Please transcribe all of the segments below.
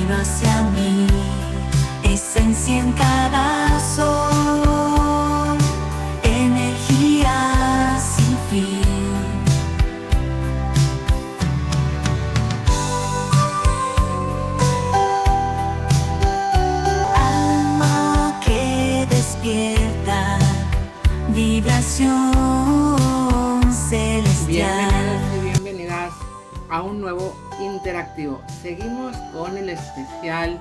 camino hacia mí, esencia en cada sol, energía sin fin. Alma que despierta, vibración celestial. Bienvenidos y bienvenidas a un nuevo interactivo. Seguimos con el especial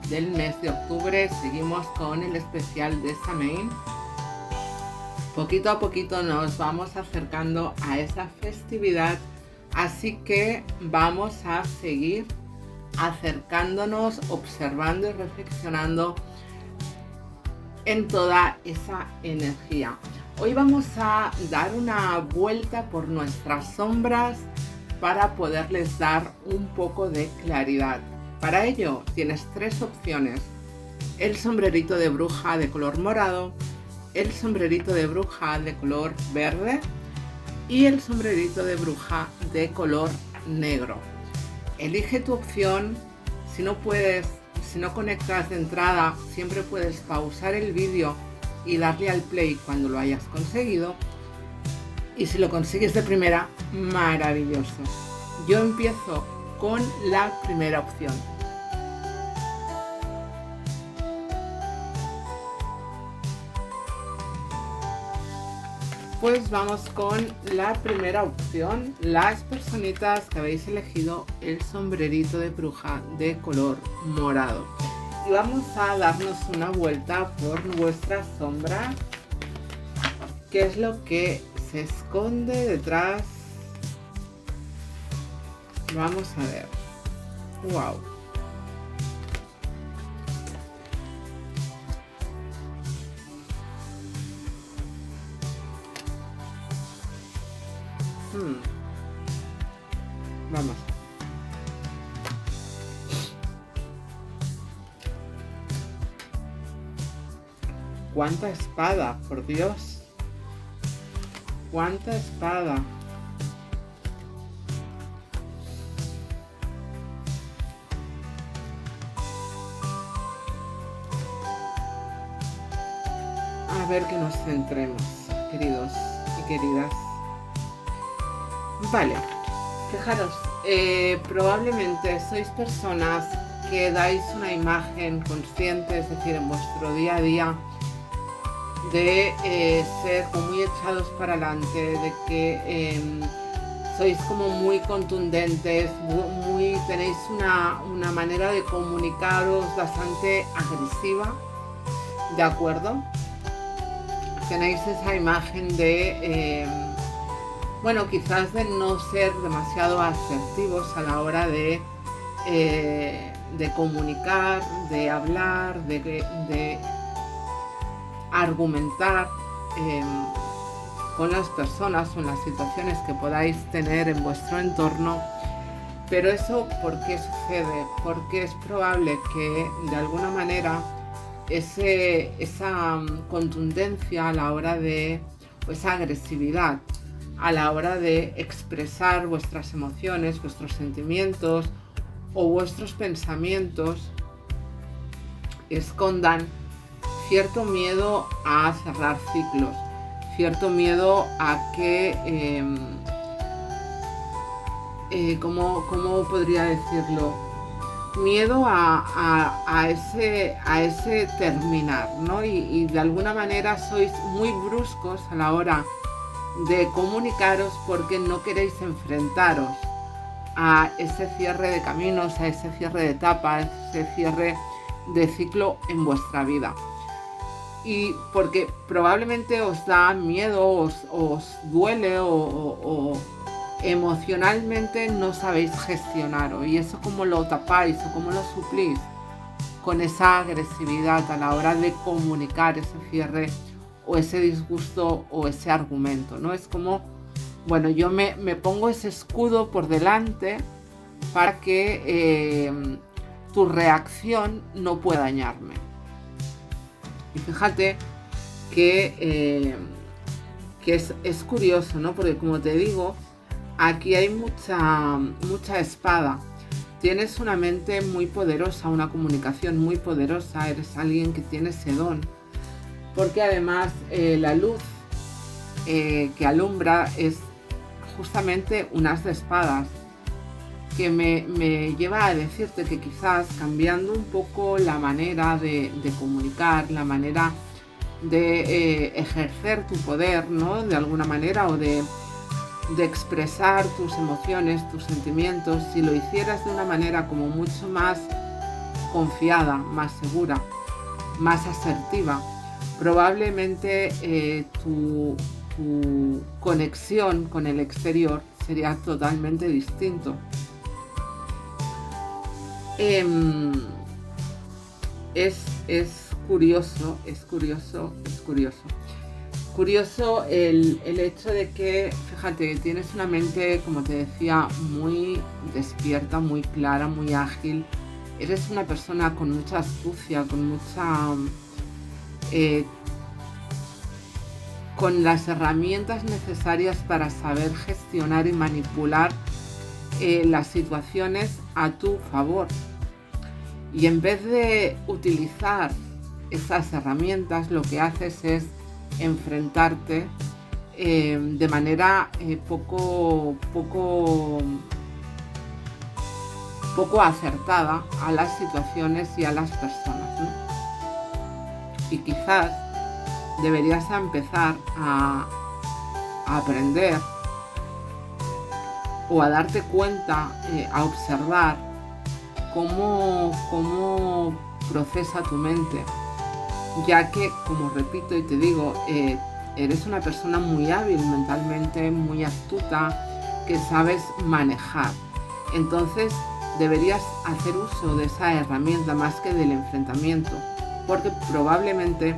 del mes de octubre, seguimos con el especial de Samhain. Poquito a poquito nos vamos acercando a esa festividad, así que vamos a seguir acercándonos, observando y reflexionando en toda esa energía. Hoy vamos a dar una vuelta por nuestras sombras para poderles dar un poco de claridad. Para ello tienes tres opciones: el sombrerito de bruja de color morado, el sombrerito de bruja de color verde y el sombrerito de bruja de color negro. Elige tu opción. Si no conectas de entrada, siempre puedes pausar el vídeo y darle al play cuando lo hayas conseguido. Y si lo consigues de primera, maravilloso. Yo empiezo con la primera opción. Pues vamos con la primera opción, las personitas que habéis elegido el sombrerito de bruja de color morado. Y vamos a darnos una vuelta por vuestra sombra. ¿Qué es lo que se esconde detrás? Vamos a ver. ¡Wow! Vamos. ¡Cuánta espada! ¡Por Dios! ¡Cuánta espada! A ver, que nos centremos, queridos y queridas. Vale, fijaros, probablemente sois personas que dais una imagen consciente, es decir, en vuestro día a día, de ser como muy echados para adelante, de que sois como muy contundentes, tenéis una manera de comunicaros bastante agresiva, ¿de acuerdo? Tenéis esa imagen de, quizás de no ser demasiado asertivos a la hora de comunicar, de hablar, de argumentar con las personas o en las situaciones que podáis tener en vuestro entorno. Pero eso, ¿por qué sucede? Porque es probable que de alguna manera esa contundencia a la hora de, o esa agresividad a la hora de expresar vuestras emociones, vuestros sentimientos o vuestros pensamientos escondan cierto miedo a cerrar ciclos, cierto miedo a que, ¿cómo podría decirlo? Miedo a ese terminar, ¿no? Y de alguna manera sois muy bruscos a la hora de comunicaros porque no queréis enfrentaros a ese cierre de caminos, a ese cierre de etapas, a ese cierre de ciclo en vuestra vida. Y porque probablemente os da miedo, os duele o emocionalmente no sabéis gestionarlo. Y eso, ¿cómo lo tapáis o cómo lo suplís? Con esa agresividad a la hora de comunicar ese cierre o ese disgusto o ese argumento, ¿no? Es como, yo me pongo ese escudo por delante para que tu reacción no pueda dañarme. Y fíjate que es curioso, ¿no? Porque como te digo, aquí hay mucha espada. Tienes una mente muy poderosa, una comunicación muy poderosa, eres alguien que tiene ese don, porque además la luz que alumbra es justamente un as de espadas, que me lleva a decirte que quizás cambiando un poco la manera de comunicar, la manera de ejercer tu poder, ¿no? De alguna manera, o de expresar tus emociones, tus sentimientos, si lo hicieras de una manera como mucho más confiada, más segura, más asertiva, probablemente tu conexión con el exterior sería totalmente distinto. Es curioso el hecho de que, fíjate, tienes una mente, como te decía, muy despierta, muy clara, muy ágil. Eres una persona con mucha astucia, con las herramientas necesarias para saber gestionar y manipular las situaciones a tu favor. Y en vez de utilizar esas herramientas, lo que haces es enfrentarte de manera poco acertada a las situaciones y a las personas, ¿no? Y quizás deberías empezar a aprender o a darte cuenta, a observar cómo procesa tu mente, ya que, como repito y te digo, eres una persona muy hábil mentalmente, muy astuta, que sabes manejar. Entonces deberías hacer uso de esa herramienta más que del enfrentamiento, porque probablemente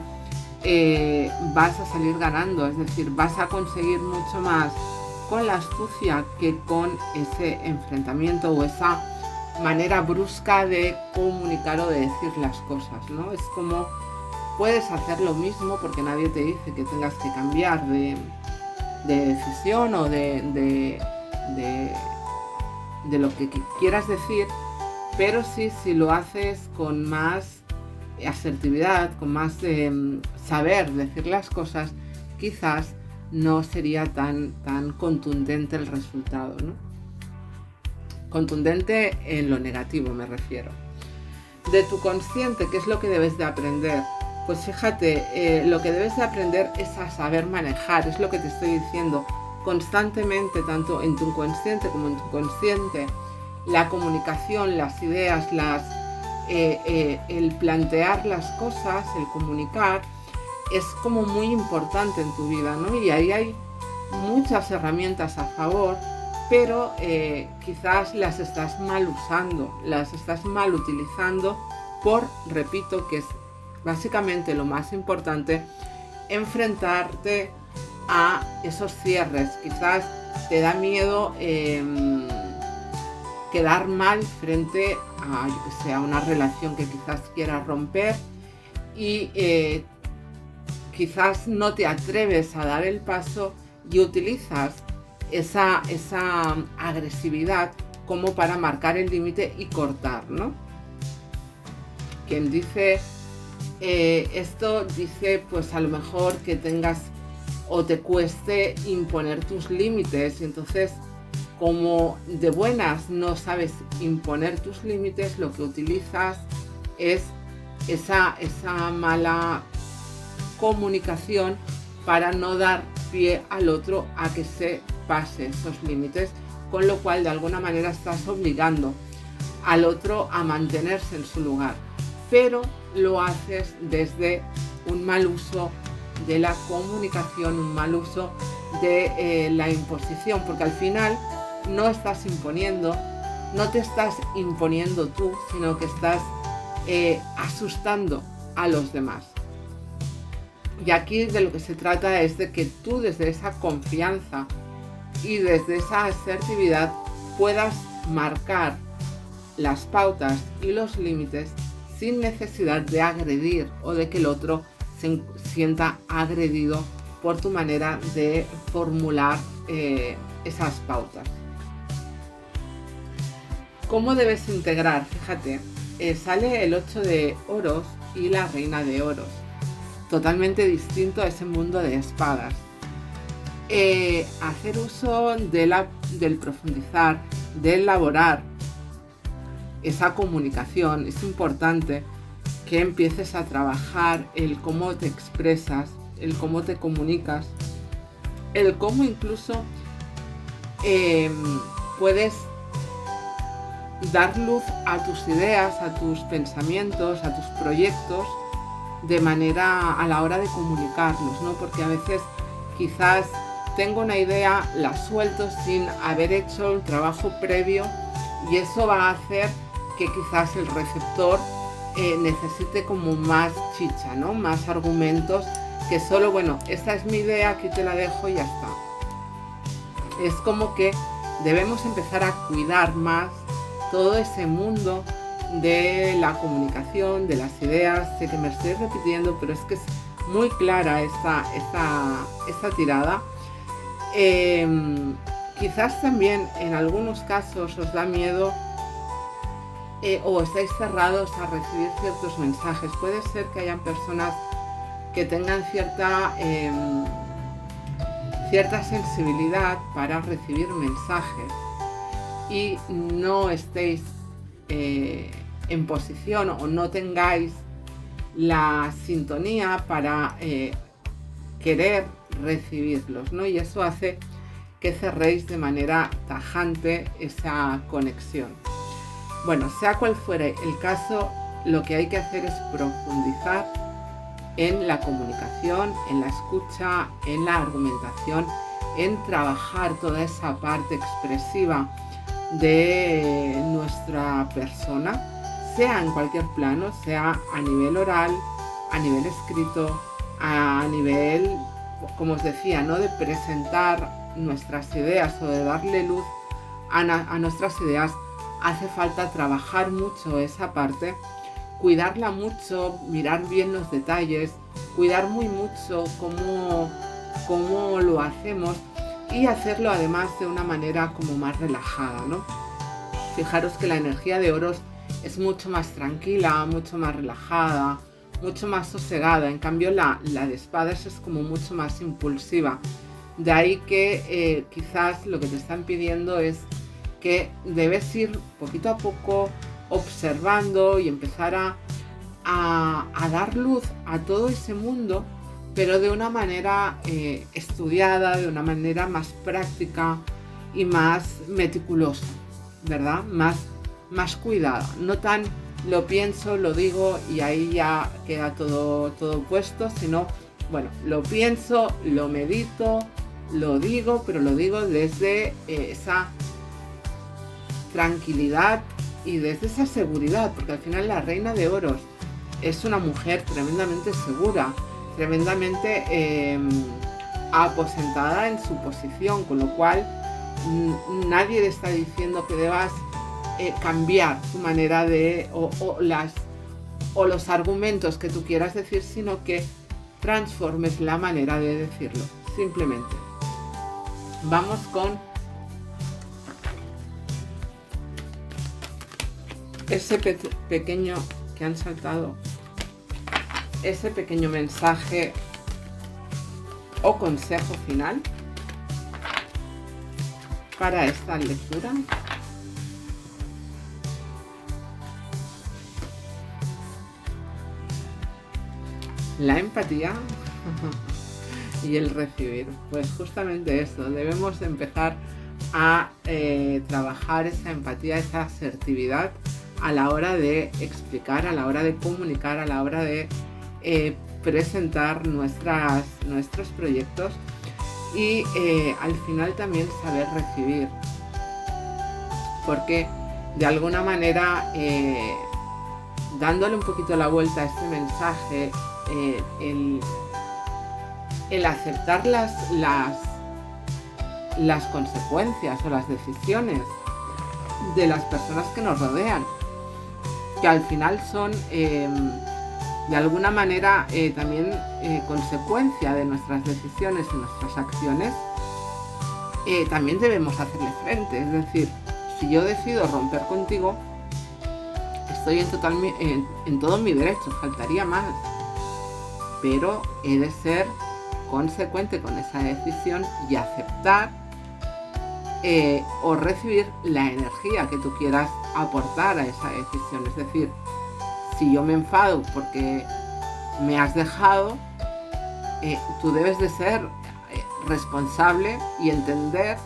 vas a salir ganando, es decir, vas a conseguir mucho más con la astucia que con ese enfrentamiento o esa manera brusca de comunicar o de decir las cosas, ¿no? Es como puedes hacer lo mismo, porque nadie te dice que tengas que cambiar de decisión o de lo que quieras decir, pero sí, si lo haces con más asertividad, con más saber decir las cosas, quizás no sería tan contundente el resultado, ¿no? Contundente en lo negativo me refiero. De tu consciente, ¿qué es lo que debes de aprender? Pues fíjate, lo que debes de aprender es a saber manejar, es lo que te estoy diciendo constantemente, tanto en tu inconsciente como en tu consciente. La comunicación, las ideas, el plantear las cosas, el comunicar, es como muy importante en tu vida, ¿no? Y ahí hay muchas herramientas a favor, pero quizás las estás mal usando, las estás mal utilizando por, repito, que es básicamente lo más importante, enfrentarte a esos cierres. Quizás te da miedo quedar mal frente a, yo que sé, a una relación que quizás quieras romper y quizás no te atreves a dar el paso y utilizas esa agresividad como para marcar el límite y cortar, ¿no? Quien dice esto dice, pues a lo mejor que tengas o te cueste imponer tus límites, y entonces, como de buenas no sabes imponer tus límites, lo que utilizas es esa mala comunicación para no dar pie al otro a que se pase esos límites, con lo cual de alguna manera estás obligando al otro a mantenerse en su lugar, pero lo haces desde un mal uso de la comunicación, un mal uso de la imposición, porque al final no estás imponiendo, no te estás imponiendo tú, sino que estás asustando a los demás. Y aquí de lo que se trata es de que tú, desde esa confianza y desde esa asertividad, puedas marcar las pautas y los límites sin necesidad de agredir o de que el otro se sienta agredido por tu manera de formular esas pautas. ¿Cómo debes integrar? Fíjate, sale el 8 de oros y la reina de oros. Totalmente distinto a ese mundo de espadas. Hacer uso del profundizar, del elaborar esa comunicación. Es importante que empieces a trabajar el cómo te expresas, el cómo te comunicas, el cómo incluso puedes dar luz a tus ideas, a tus pensamientos, a tus proyectos de manera a la hora de comunicarlos, ¿no? Porque a veces quizás tengo una idea, la suelto sin haber hecho el trabajo previo y eso va a hacer que quizás el receptor necesite como más chicha, ¿no? Más argumentos que solo, bueno, esta es mi idea, aquí te la dejo y ya está. Es como que debemos empezar a cuidar más todo ese mundo de la comunicación, de las ideas. Sé que me estoy repitiendo, pero es que es muy clara esta tirada. Quizás también en algunos casos os da miedo o estáis cerrados a recibir ciertos mensajes. Puede ser que hayan personas que tengan cierta sensibilidad para recibir mensajes y no estéis en posición o no tengáis la sintonía para querer recibirlos, ¿no? Y eso hace que cerréis de manera tajante esa conexión. Bueno, sea cual fuere el caso, lo que hay que hacer es profundizar en la comunicación, en la escucha, en la argumentación, en trabajar toda esa parte expresiva de nuestra persona, sea en cualquier plano, sea a nivel oral, a nivel escrito, a nivel, como os decía, ¿no? De presentar nuestras ideas o de darle luz a nuestras ideas. Hace falta trabajar mucho esa parte, cuidarla mucho, mirar bien los detalles, cuidar muy mucho cómo lo hacemos y hacerlo además de una manera como más relajada, ¿no? Fijaros que la energía de oros es mucho más tranquila, mucho más relajada, mucho más sosegada. En cambio la de espadas es como mucho más impulsiva. De ahí que quizás lo que te están pidiendo es que debes ir poquito a poco observando y empezar a dar luz a todo ese mundo, pero de una manera estudiada, de una manera más práctica y más meticulosa, ¿verdad? Más cuidada, no tan lo pienso, lo digo y ahí ya queda todo puesto, sino, bueno, lo pienso, lo medito, lo digo, pero lo digo desde esa tranquilidad y desde esa seguridad, porque al final la reina de oros es una mujer tremendamente segura, tremendamente aposentada en su posición, con lo cual nadie le está diciendo que debas cambiar tu manera de o los argumentos que tú quieras decir, sino que transformes la manera de decirlo, simplemente. Vamos con ese pequeño que han saltado, ese pequeño mensaje o consejo final para esta lectura. La empatía y el recibir. Pues justamente eso, debemos empezar a trabajar esa empatía, esa asertividad a la hora de explicar, a la hora de comunicar, a la hora de presentar nuestros proyectos y al final también saber recibir, porque de alguna manera dándole un poquito la vuelta a este mensaje, el aceptar las consecuencias o las decisiones de las personas que nos rodean, que al final son de alguna manera también consecuencia de nuestras decisiones y nuestras acciones, también debemos hacerle frente. Es decir, si yo decido romper contigo, estoy en todo mi derecho, faltaría más. Pero he de ser consecuente con esa decisión y aceptar o recibir la energía que tú quieras aportar a esa decisión. Es decir, si yo me enfado porque me has dejado, tú debes de ser responsable y entender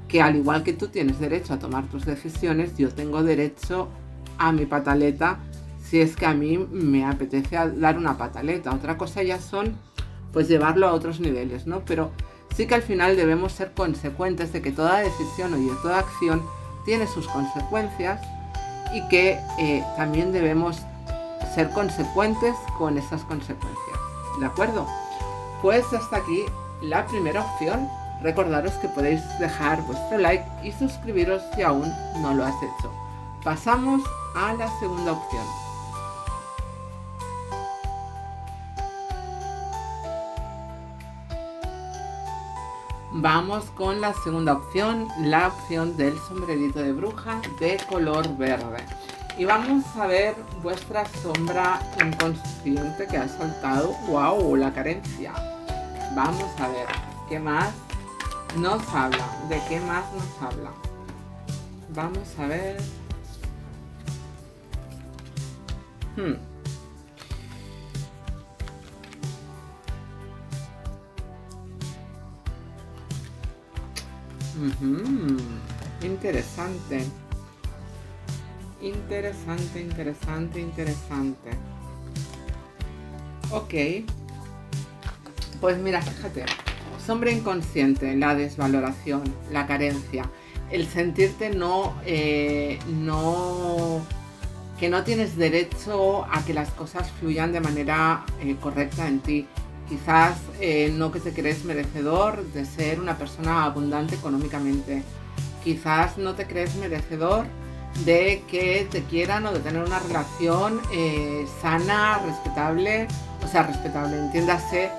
que al igual que tú tienes derecho a tomar tus decisiones, yo tengo derecho a mi pataleta si es que a mí me apetece dar una pataleta. Otra cosa ya son pues llevarlo a otros niveles, ¿no? Pero sí que al final debemos ser consecuentes de que toda decisión y de toda acción tiene sus consecuencias y que también debemos ser consecuentes con esas consecuencias, ¿de acuerdo? Pues hasta aquí la primera opción. Recordaros que podéis dejar vuestro like y suscribiros si aún no lo has hecho. Pasamos a la segunda opción. Vamos con la segunda opción, la opción del sombrerito de bruja de color verde. Y vamos a ver vuestra sombra inconsciente que ha soltado. ¡Wow! La carencia. Vamos a ver qué más nos habla. ¿De qué más nos habla? Vamos a ver. Interesante. Interesante. Ok. Pues mira, fíjate. Sombra inconsciente, la desvaloración, la carencia, el sentirte que no tienes derecho a que las cosas fluyan de manera correcta en ti. Quizás no que te crees merecedor de ser una persona abundante económicamente. Quizás no te crees merecedor de que te quieran o de tener una relación sana, respetable. O sea, respetable, entiéndase,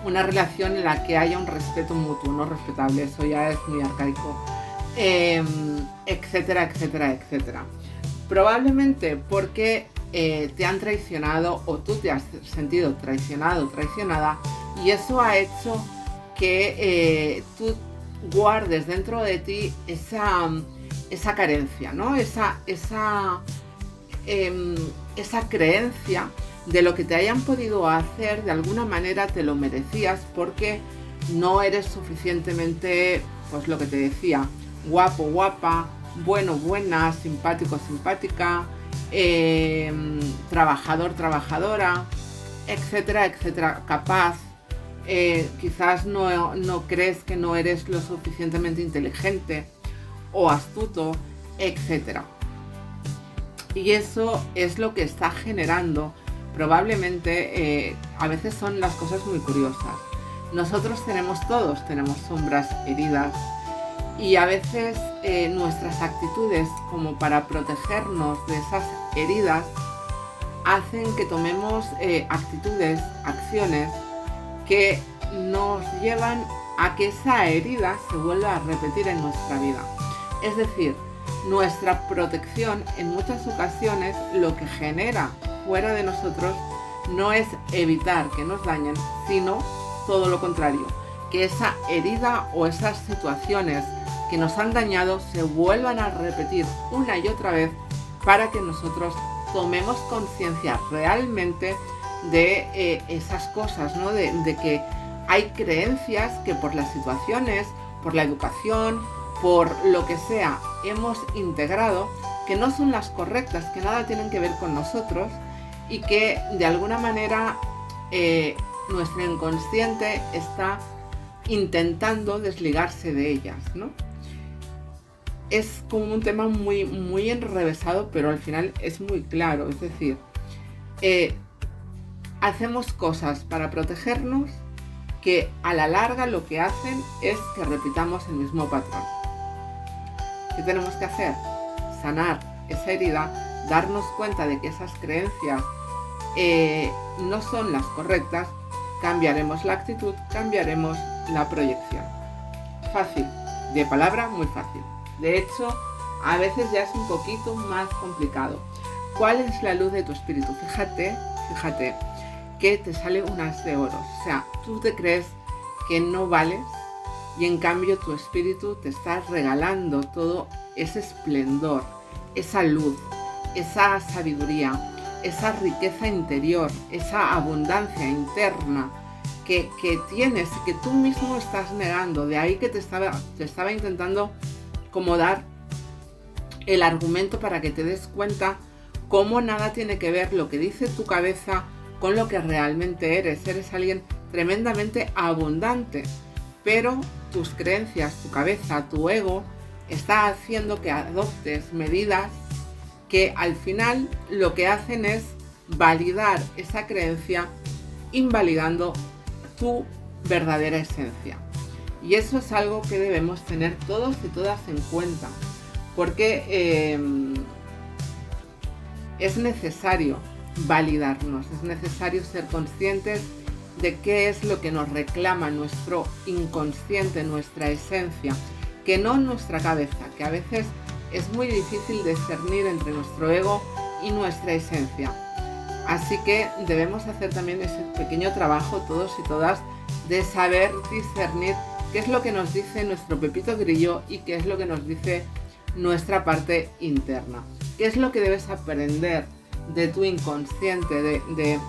una relación en la que haya un respeto mutuo, no respetable, eso ya es muy arcaico, etcétera. Probablemente porque te han traicionado o tú te has sentido traicionado, traicionada, y eso ha hecho que tú guardes dentro de ti esa carencia, ¿no? Esa creencia de lo que te hayan podido hacer, de alguna manera te lo merecías porque no eres suficientemente, pues lo que te decía, guapo, guapa, bueno, buena, simpático, simpática, trabajador, trabajadora, etcétera, capaz. Quizás no crees que no eres lo suficientemente inteligente o astuto, etcétera. Y eso es lo que está generando. Probablemente a veces son las cosas muy curiosas. Nosotros todos tenemos sombras, heridas, y a veces nuestras actitudes como para protegernos de esas heridas hacen que tomemos actitudes, acciones que nos llevan a que esa herida se vuelva a repetir en nuestra vida. Es decir, nuestra protección en muchas ocasiones lo que genera fuera de nosotros no es evitar que nos dañen, sino todo lo contrario, que esa herida o esas situaciones que nos han dañado se vuelvan a repetir una y otra vez para que nosotros tomemos conciencia realmente de esas cosas, ¿no? De que hay creencias que por las situaciones, por la educación, por lo que sea, hemos integrado, que no son las correctas, que nada tienen que ver con nosotros y que de alguna manera nuestro inconsciente está intentando desligarse de ellas, ¿no? Es como un tema muy, muy enrevesado, pero al final es muy claro. Es decir, hacemos cosas para protegernos que a la larga lo que hacen es que repitamos el mismo patrón. ¿Qué tenemos que hacer? Sanar esa herida, darnos cuenta de que esas creencias no son las correctas, cambiaremos la actitud, cambiaremos la proyección. Fácil, de palabra muy fácil. De hecho, a veces ya es un poquito más complicado. ¿Cuál es la luz de tu espíritu? Fíjate que te sale un as de oro. O sea, tú te crees que no vales y en cambio tu espíritu te está regalando todo ese esplendor, esa luz, esa sabiduría, esa riqueza interior, esa abundancia interna que tienes y que tú mismo estás negando. De ahí que te estaba intentando como dar el argumento para que te des cuenta cómo nada tiene que ver lo que dice tu cabeza con lo que realmente eres. Eres alguien tremendamente abundante, pero tus creencias, tu cabeza, tu ego está haciendo que adoptes medidas que al final lo que hacen es validar esa creencia, invalidando tu verdadera esencia. Y eso es algo que debemos tener todos y todas en cuenta, porque es necesario validarnos, es necesario ser conscientes de qué es lo que nos reclama nuestro inconsciente, nuestra esencia, que no nuestra cabeza, que a veces es muy difícil discernir entre nuestro ego y nuestra esencia. Así que debemos hacer también ese pequeño trabajo todos y todas de saber discernir qué es lo que nos dice nuestro pepito grillo y qué es lo que nos dice nuestra parte interna. ¿Qué es lo que debes aprender de tu inconsciente? De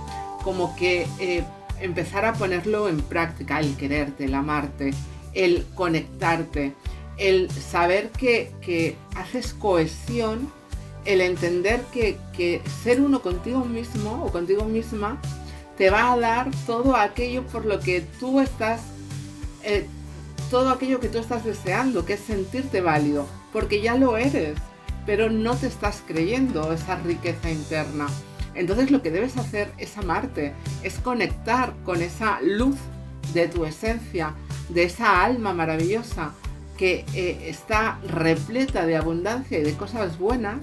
como que empezar a ponerlo en práctica, el quererte, el amarte, el conectarte, el saber que haces cohesión, el entender que ser uno contigo mismo o contigo misma te va a dar todo aquello por lo que tú estás, todo aquello que tú estás deseando, que es sentirte válido, porque ya lo eres, pero no te estás creyendo esa riqueza interna. Entonces lo que debes hacer es amarte, es conectar con esa luz de tu esencia, de esa alma maravillosa que está repleta de abundancia y de cosas buenas,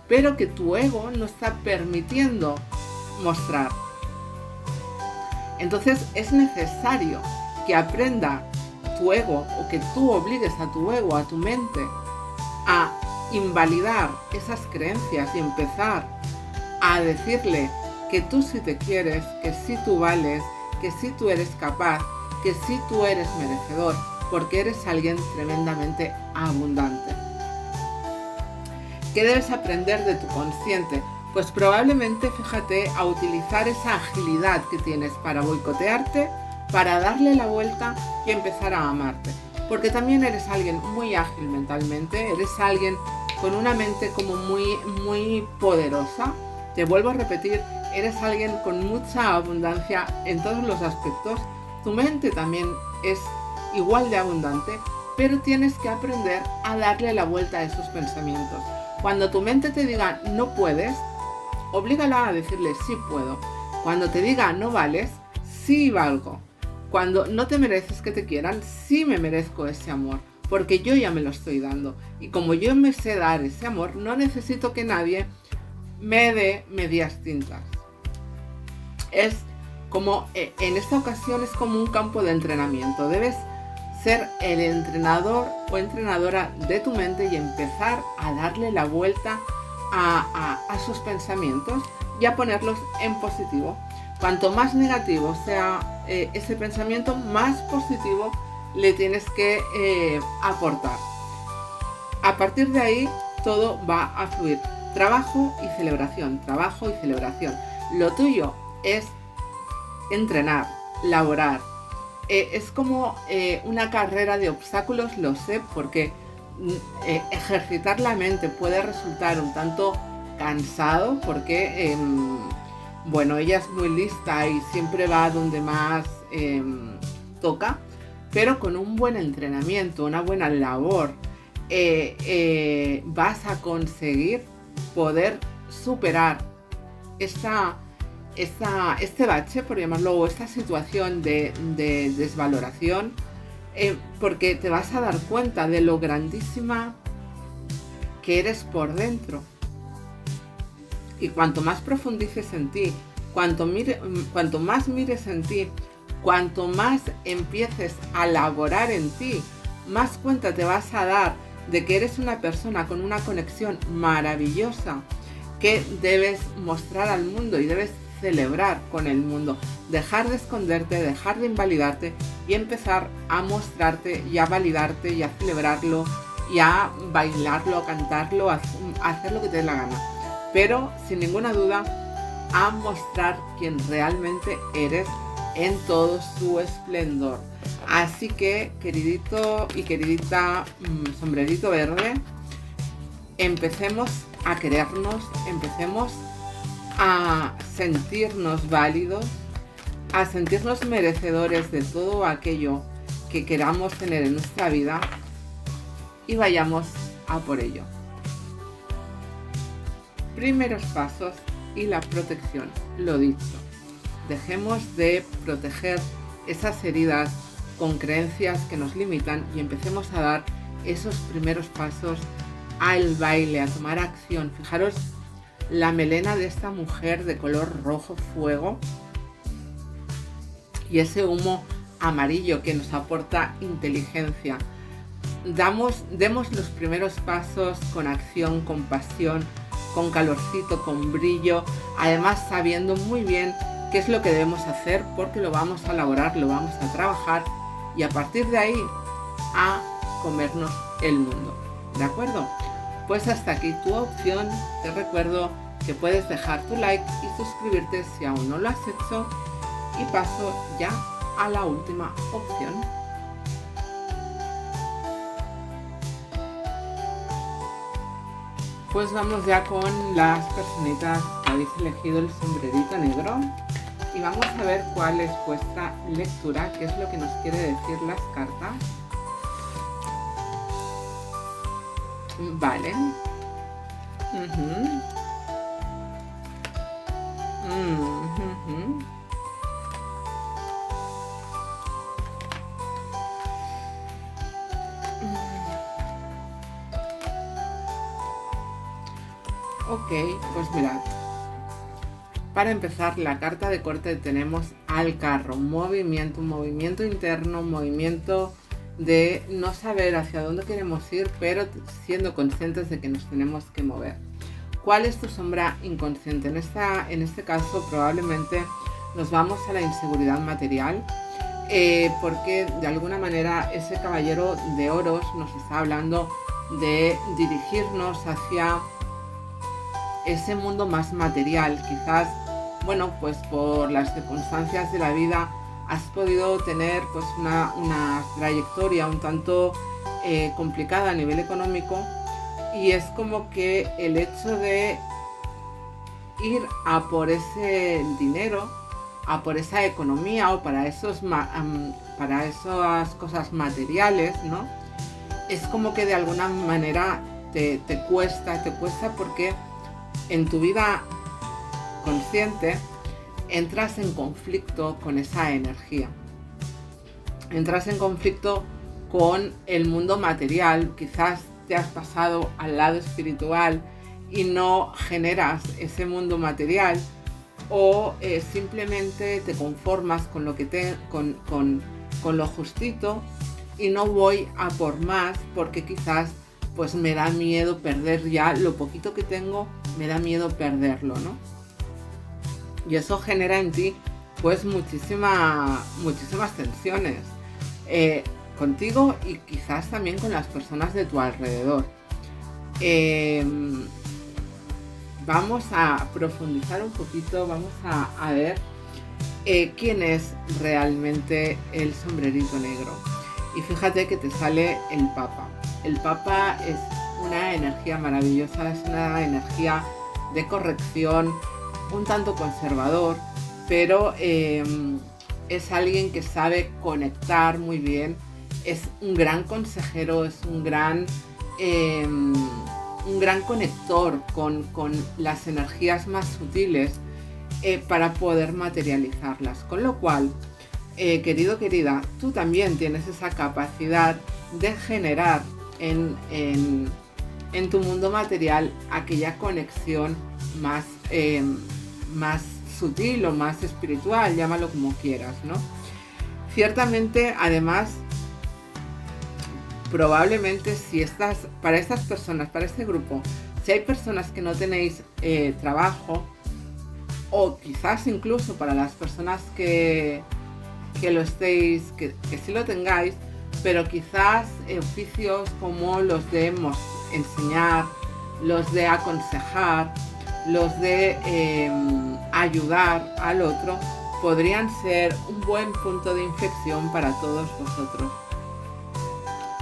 pero que tu ego no está permitiendo mostrar. Entonces es necesario que aprenda tu ego, o que tú obligues a tu ego, a tu mente, a invalidar esas creencias y empezar a decirle que tú sí te quieres, que sí tú vales, que sí tú eres capaz, que sí tú eres merecedor, porque eres alguien tremendamente abundante. ¿Qué debes aprender de tu consciente? Pues probablemente, fíjate, a utilizar esa agilidad que tienes para boicotearte, para darle la vuelta y empezar a amarte. Porque también eres alguien muy ágil mentalmente, eres alguien con una mente como muy poderosa. Te vuelvo a repetir, eres alguien con mucha abundancia en todos los aspectos. Tu mente también es igual de abundante, pero tienes que aprender a darle la vuelta a esos pensamientos. Cuando tu mente te diga no puedes, oblígala a decirle sí puedo. Cuando te diga no vales, sí valgo. Cuando no te mereces que te quieran, sí me merezco ese amor, porque yo ya me lo estoy dando. Y como yo me sé dar ese amor, no necesito que nadie me dé medias tintas. Es como, en esta ocasión es como un campo de entrenamiento. Debes ser el entrenador o entrenadora de tu mente y empezar a darle la vuelta a sus pensamientos y a ponerlos en positivo. Cuanto más negativo sea ese pensamiento, más positivo le tienes que aportar. A partir de ahí todo va a fluir. Trabajo y celebración, trabajo y celebración. Lo tuyo es entrenar, laborar. Es como una carrera de obstáculos, lo sé, porque ejercitar la mente puede resultar un tanto cansado, porque bueno, ella es muy lista y siempre va donde más toca, pero con un buen entrenamiento, una buena labor, vas a conseguir poder superar este bache, por llamarlo, o esta situación de desvaloración, porque te vas a dar cuenta de lo grandísima que eres por dentro. Y cuanto más profundices en ti, cuanto más mires en ti, cuanto más empieces a laborar en ti, más cuenta te vas a dar de que eres una persona con una conexión maravillosa que debes mostrar al mundo y debes celebrar con el mundo. Dejar de esconderte, dejar de invalidarte y empezar a mostrarte y a validarte y a celebrarlo y a bailarlo, a cantarlo, a hacer lo que te dé la gana. Pero sin ninguna duda a mostrar quién realmente eres en todo su esplendor. Así que, queridito y queridita sombrerito verde, empecemos a querernos, empecemos a sentirnos válidos, a sentirnos merecedores de todo aquello que queramos tener en nuestra vida y vayamos a por ello. Primeros pasos y la protección, lo dicho. Dejemos de proteger esas heridas con creencias que nos limitan y empecemos a dar esos primeros pasos al baile, a tomar acción. Fijaros la melena de esta mujer de color rojo fuego y ese humo amarillo que nos aporta inteligencia. Demos los primeros pasos con acción, con pasión, con calorcito, con brillo, además sabiendo muy bien qué es lo que debemos hacer, porque lo vamos a elaborar, lo vamos a trabajar y a partir de ahí a comernos el mundo. ¿De acuerdo? Pues hasta aquí tu opción. Te recuerdo que puedes dejar tu like y suscribirte si aún no lo has hecho. Y paso ya a la última opción. Pues vamos ya con las personitas que habéis elegido el sombrerito negro. Y vamos a ver cuál es vuestra lectura, qué es lo que nos quiere decir las cartas. Vale. Ok, pues mirad. Para empezar, la carta de corte tenemos al carro, movimiento, un movimiento interno, un movimiento de no saber hacia dónde queremos ir, pero siendo conscientes de que nos tenemos que mover. ¿Cuál es tu sombra inconsciente? En este caso probablemente nos vamos a la inseguridad material, porque de alguna manera ese caballero de oros nos está hablando de dirigirnos hacia ese mundo más material. Quizás, bueno, pues por las circunstancias de la vida has podido tener pues una trayectoria un tanto complicada a nivel económico, y es como que el hecho de ir a por ese dinero, a por esa economía o para esas cosas materiales, ¿no? Es como que de alguna manera te cuesta porque en tu vida consciente entras en conflicto con esa energía. Entras en conflicto con el mundo material, quizás te has pasado al lado espiritual y no generas ese mundo material, o simplemente te conformas con lo que con lo justito y no voy a por más porque quizás pues me da miedo perder ya lo poquito que tengo, me da miedo perderlo, ¿no? Y eso genera en ti pues muchísimas tensiones contigo y quizás también con las personas de tu alrededor. Vamos a profundizar un poquito, vamos a ver quién es realmente el sombrerito negro. Y fíjate que te sale el Papa. El Papa es una energía maravillosa, es una energía de corrección, un tanto conservador, pero es alguien que sabe conectar muy bien, es un gran consejero, es un gran conector con las energías más sutiles para poder materializarlas. Con lo cual, querido, querida, tú también tienes esa capacidad de generar en tu mundo material aquella conexión más sutil o más espiritual, llámalo como quieras, ¿no? Ciertamente, además, probablemente para estas personas, para este grupo, si hay personas que no tenéis trabajo, o quizás incluso para las personas que sí lo tengáis, pero quizás oficios como los de enseñar, los de aconsejar, los de ayudar al otro, podrían ser un buen punto de inflexión para todos vosotros,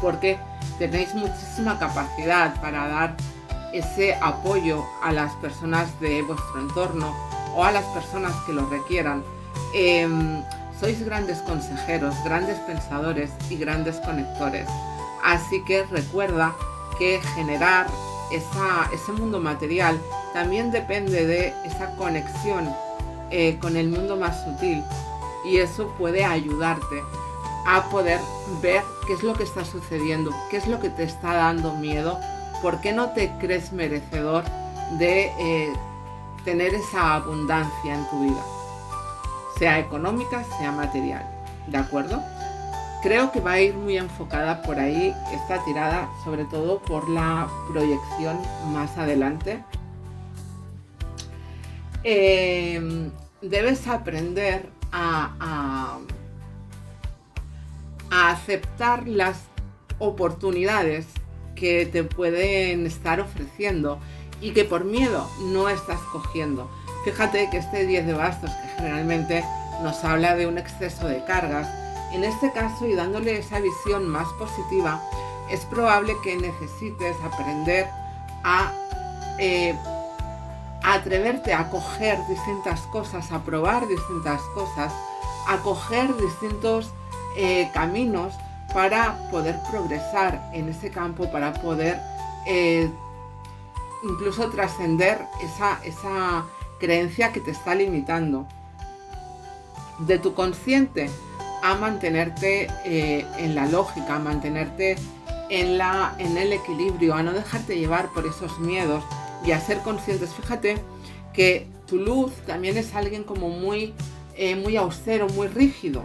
porque tenéis muchísima capacidad para dar ese apoyo a las personas de vuestro entorno o a las personas que lo requieran. Sois grandes consejeros, grandes pensadores y grandes conectores, así que recuerda que generar ese mundo material también depende de esa conexión con el mundo más sutil, y eso puede ayudarte a poder ver qué es lo que está sucediendo, qué es lo que te está dando miedo, por qué no te crees merecedor de tener esa abundancia en tu vida, sea económica, sea material, ¿de acuerdo? Creo que va a ir muy enfocada por ahí esta tirada, sobre todo por la proyección más adelante. Debes aprender a aceptar las oportunidades que te pueden estar ofreciendo y que por miedo no estás cogiendo. Fíjate que este 10 de bastos, que generalmente nos habla de un exceso de cargas, en este caso, y dándole esa visión más positiva, es probable que necesites aprender a atreverte a coger distintas cosas, a probar distintas cosas, a coger distintos caminos para poder progresar en ese campo, para poder incluso trascender esa creencia que te está limitando. De tu consciente a mantenerte en la lógica, a mantenerte en el equilibrio, a no dejarte llevar por esos miedos y a ser conscientes. Fíjate que tu luz también es alguien como muy austero, muy rígido,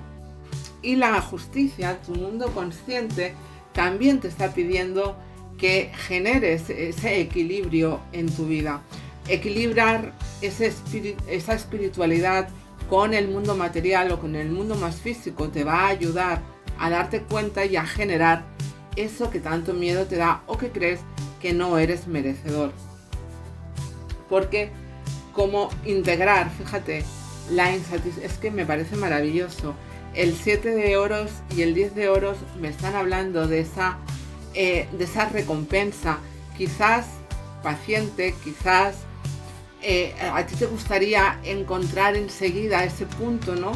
y la justicia, tu mundo consciente, también te está pidiendo que generes ese equilibrio en tu vida. Equilibrar esa espiritualidad con el mundo material o con el mundo más físico te va a ayudar a darte cuenta y a generar eso que tanto miedo te da o que crees que no eres merecedor. Porque como integrar, fíjate, la insatisfacción, es que me parece maravilloso. El 7 de oros y el 10 de oros me están hablando de esa recompensa, quizás paciente, quizás a ti te gustaría encontrar enseguida ese punto, ¿no?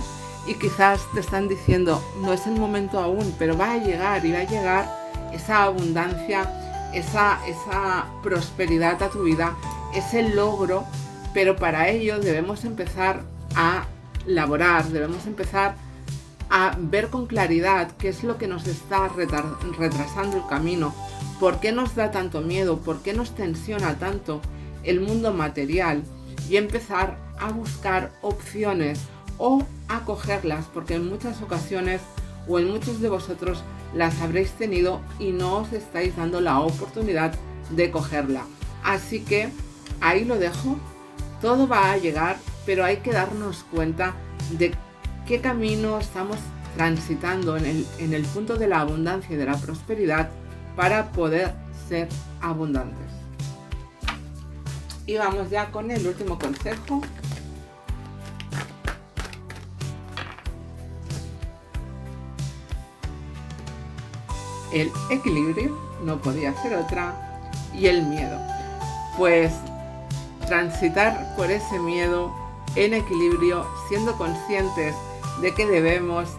Y quizás te están diciendo, no es el momento aún, pero va a llegar, y va a llegar esa abundancia, esa prosperidad a tu vida, ese logro, pero para ello debemos empezar a laborar, debemos empezar a ver con claridad qué es lo que nos está retrasando el camino, por qué nos da tanto miedo, por qué nos tensiona tanto el mundo material, y empezar a buscar opciones o a cogerlas, porque en muchas ocasiones o en muchos de vosotros las habréis tenido y no os estáis dando la oportunidad de cogerla. Así que ahí lo dejo, todo va a llegar, pero hay que darnos cuenta de qué camino estamos transitando en el punto de la abundancia y de la prosperidad para poder ser abundantes. Y vamos ya con el último consejo. El equilibrio, no podía ser otra, y el miedo. Pues transitar por ese miedo en equilibrio, siendo conscientes de que debemos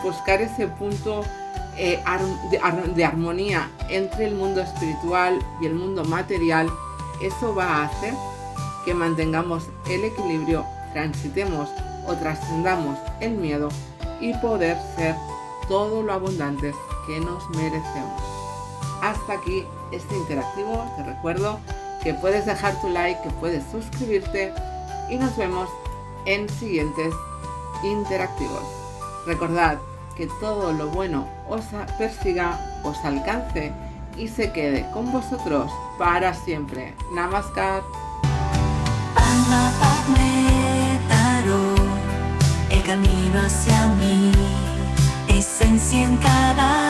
buscar ese punto de armonía entre el mundo espiritual y el mundo material. Eso va a hacer que mantengamos el equilibrio, transitemos o trascendamos el miedo y poder ser todo lo abundantes que nos merecemos. Hasta aquí este interactivo. Te recuerdo que puedes dejar tu like, que puedes suscribirte, y nos vemos en siguientes interactivos. Recordad que todo lo bueno os persiga, os alcance y se quede con vosotros para siempre. Namaskar. Padma Padme Taro, el camino hacia mí, esencia en cada